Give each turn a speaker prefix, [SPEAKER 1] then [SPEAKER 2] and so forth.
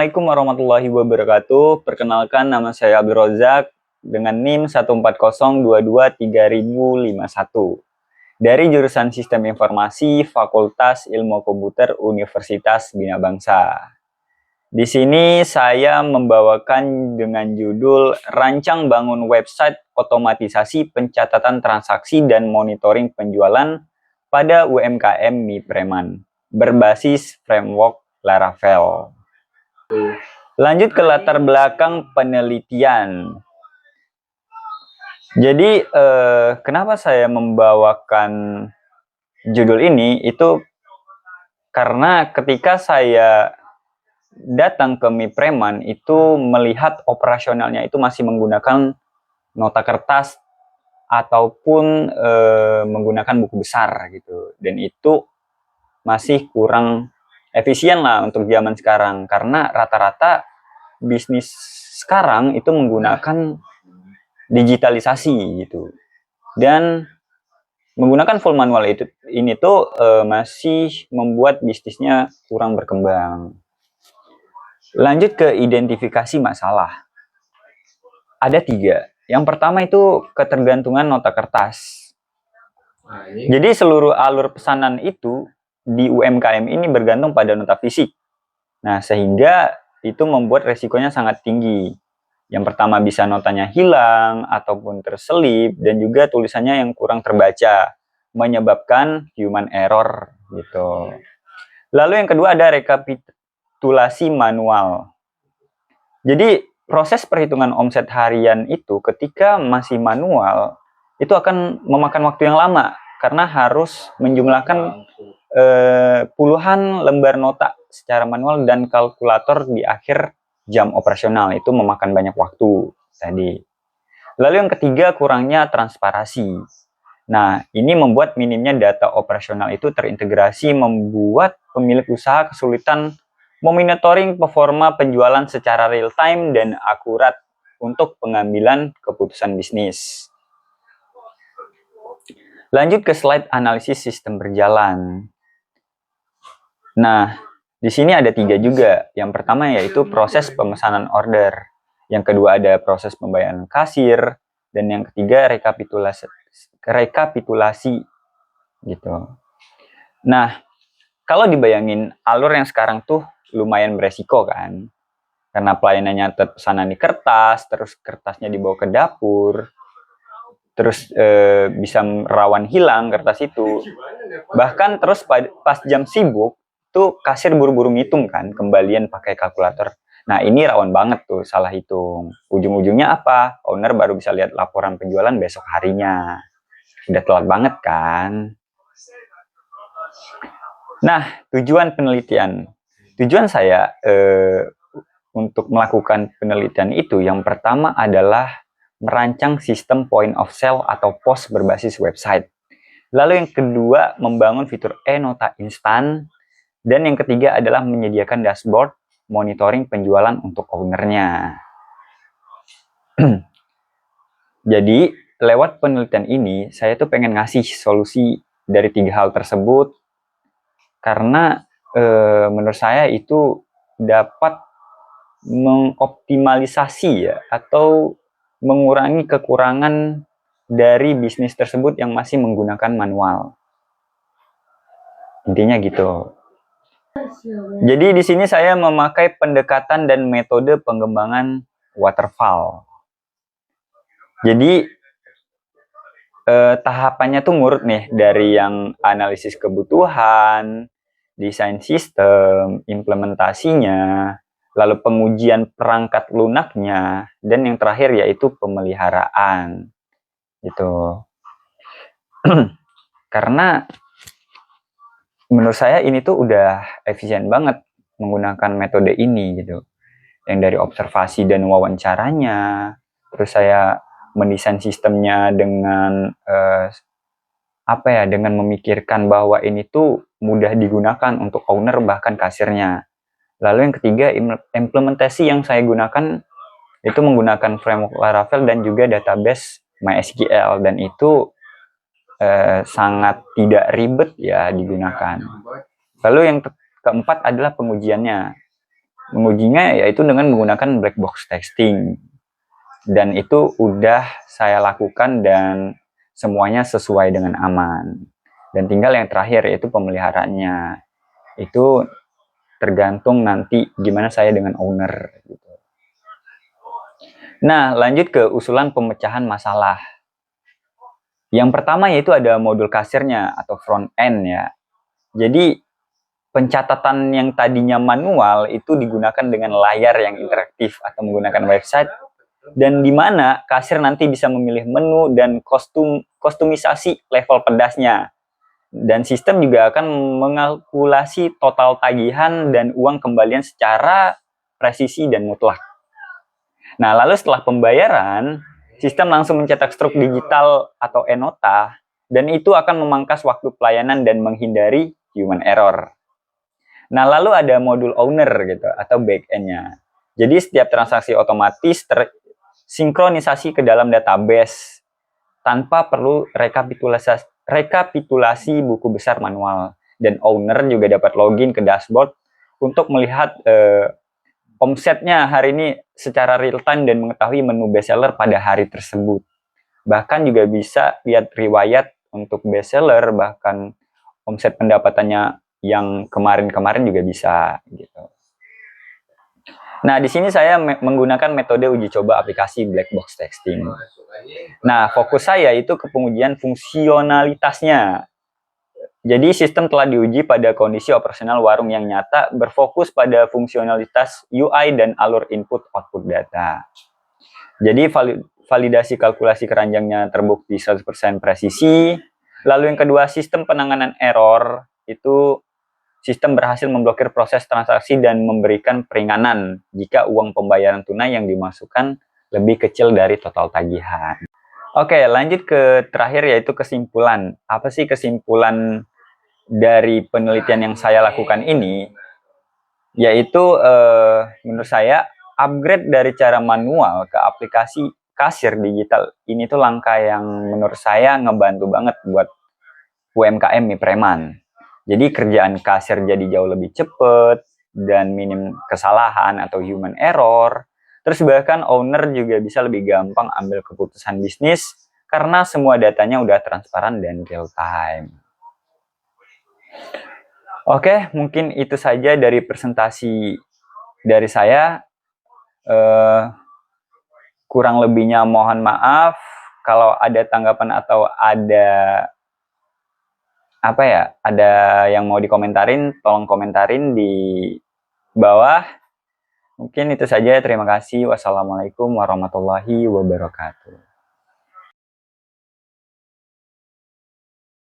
[SPEAKER 1] Assalamualaikum warahmatullahi wabarakatuh. Perkenalkan, nama saya Abdul Rozak dengan NIM 140223051 dari jurusan Sistem Informasi Fakultas Ilmu Komputer Universitas Bina Bangsa. Di sini saya membawakan dengan judul Rancang Bangun Website Otomatisasi Pencatatan Transaksi dan Monitoring Penjualan pada UMKM Mi Preman berbasis framework Laravel. Lanjut ke latar belakang penelitian. Jadi kenapa saya membawakan judul ini itu karena ketika saya datang ke Mi Preman itu melihat operasionalnya itu masih menggunakan nota kertas ataupun menggunakan buku besar gitu, dan itu masih kurang efisien lah untuk zaman sekarang, karena rata-rata bisnis sekarang itu menggunakan digitalisasi gitu, dan menggunakan full manual ini tuh masih membuat bisnisnya kurang berkembang. Lanjut ke identifikasi masalah. Ada 3. Yang pertama itu ketergantungan nota kertas. Jadi seluruh alur pesanan itu di UMKM ini bergantung pada nota fisik. Nah, sehingga itu membuat resikonya sangat tinggi. Yang pertama bisa notanya hilang ataupun terselip, dan juga tulisannya yang kurang terbaca, menyebabkan human error gitu. Lalu yang kedua ada rekapitulasi manual. Jadi proses perhitungan omset harian itu ketika masih manual itu akan memakan waktu yang lama, karena harus menjumlahkan puluhan lembar nota secara manual dan kalkulator di akhir jam operasional, itu memakan banyak waktu tadi. Lalu yang ketiga, kurangnya transparansi. Nah, ini membuat minimnya data operasional itu terintegrasi, membuat pemilik usaha kesulitan memonitoring performa penjualan secara real time dan akurat untuk pengambilan keputusan bisnis. Lanjut ke slide analisis sistem berjalan. Nah, di sini ada 3 juga. Yang pertama yaitu proses pemesanan order. Yang kedua ada proses pembayaran kasir, dan yang ketiga rekapitulasi gitu. Nah, kalau dibayangin alur yang sekarang tuh lumayan beresiko kan, karena pelayanannya tetap pesanan di kertas, terus kertasnya dibawa ke dapur, terus bisa rawan hilang kertas itu. Bahkan terus pas jam sibuk tuh kasir buru-buru ngitung kan, kembalian pakai kalkulator. Nah, ini rawan banget tuh salah hitung. Ujung-ujungnya apa? Owner baru bisa lihat laporan penjualan besok harinya. Udah telat banget kan? Nah, tujuan penelitian. Tujuan saya untuk melakukan penelitian itu, yang pertama adalah merancang sistem point of sale atau POS berbasis website. Lalu yang kedua, membangun fitur e-nota instan. Dan yang ketiga adalah menyediakan dashboard monitoring penjualan untuk ownernya. Jadi, lewat penelitian ini, saya tuh pengen ngasih solusi dari 3 hal tersebut, karena menurut saya itu dapat mengoptimalisasi ya, atau mengurangi kekurangan dari bisnis tersebut yang masih menggunakan manual. Intinya gitu. Jadi di sini saya memakai pendekatan dan metode pengembangan waterfall. Jadi tahapannya tuh ngurut nih, dari yang analisis kebutuhan, desain sistem, implementasinya, lalu pengujian perangkat lunaknya, dan yang terakhir yaitu pemeliharaan gitu. Karena menurut saya ini tuh udah efisien banget menggunakan metode ini gitu, yang dari observasi dan wawancaranya, terus saya mendesain sistemnya dengan dengan memikirkan bahwa ini tuh mudah digunakan untuk owner bahkan kasirnya. Lalu yang ketiga, implementasi yang saya gunakan itu menggunakan framework Laravel dan juga database MySQL, dan itu sangat tidak ribet ya digunakan. Lalu yang keempat adalah pengujiannya. mengujinya yaitu dengan menggunakan black box testing. Dan itu udah saya lakukan dan semuanya sesuai dengan aman. Dan tinggal yang terakhir yaitu pemeliharaannya. Itu tergantung nanti gimana saya dengan owner gitu. Nah, lanjut ke usulan pemecahan masalah. Yang pertama yaitu ada modul kasirnya atau front end ya. Jadi pencatatan yang tadinya manual itu digunakan dengan layar yang interaktif atau menggunakan website, dan di mana kasir nanti bisa memilih menu dan kostumisasi level pedasnya. Dan sistem juga akan mengalkulasi total tagihan dan uang kembalian secara presisi dan mutlak. Nah, lalu setelah pembayaran, sistem langsung mencetak struk digital atau e-nota, dan itu akan memangkas waktu pelayanan dan menghindari human error. Nah, lalu ada modul owner gitu atau back-end-nya. Jadi setiap transaksi otomatis tersinkronisasi ke dalam database tanpa perlu rekapitulasi buku besar manual. Dan owner juga dapat login ke dashboard untuk melihat omsetnya hari ini secara real time dan mengetahui menu bestseller pada hari tersebut. Bahkan juga bisa lihat riwayat untuk bestseller, bahkan omset pendapatannya yang kemarin-kemarin juga bisa gitu. Nah, di sini saya menggunakan metode uji coba aplikasi black box testing. Nah, fokus saya itu ke pengujian fungsionalitasnya. Jadi sistem telah diuji pada kondisi operasional warung yang nyata, berfokus pada fungsionalitas UI dan alur input-output data. Jadi validasi kalkulasi keranjangnya terbukti 100% presisi. Lalu yang kedua, sistem penanganan error itu sistem berhasil memblokir proses transaksi dan memberikan peringanan jika uang pembayaran tunai yang dimasukkan lebih kecil dari total tagihan. Oke, lanjut ke terakhir yaitu kesimpulan. Apa sih kesimpulan dari penelitian yang saya lakukan ini? Yaitu menurut saya upgrade dari cara manual ke aplikasi kasir digital ini tuh langkah yang menurut saya ngebantu banget buat UMKM mie preman. Jadi kerjaan kasir jadi jauh lebih cepet dan minim kesalahan atau human error. Terus bahkan owner juga bisa lebih gampang ambil keputusan bisnis karena semua datanya udah transparan dan real time. Oke, mungkin itu saja dari presentasi dari saya. Kurang lebihnya mohon maaf. Kalau ada tanggapan atau ada yang mau dikomentarin, tolong komentarin di bawah. Mungkin itu saja, terima kasih. Wassalamualaikum warahmatullahi wabarakatuh.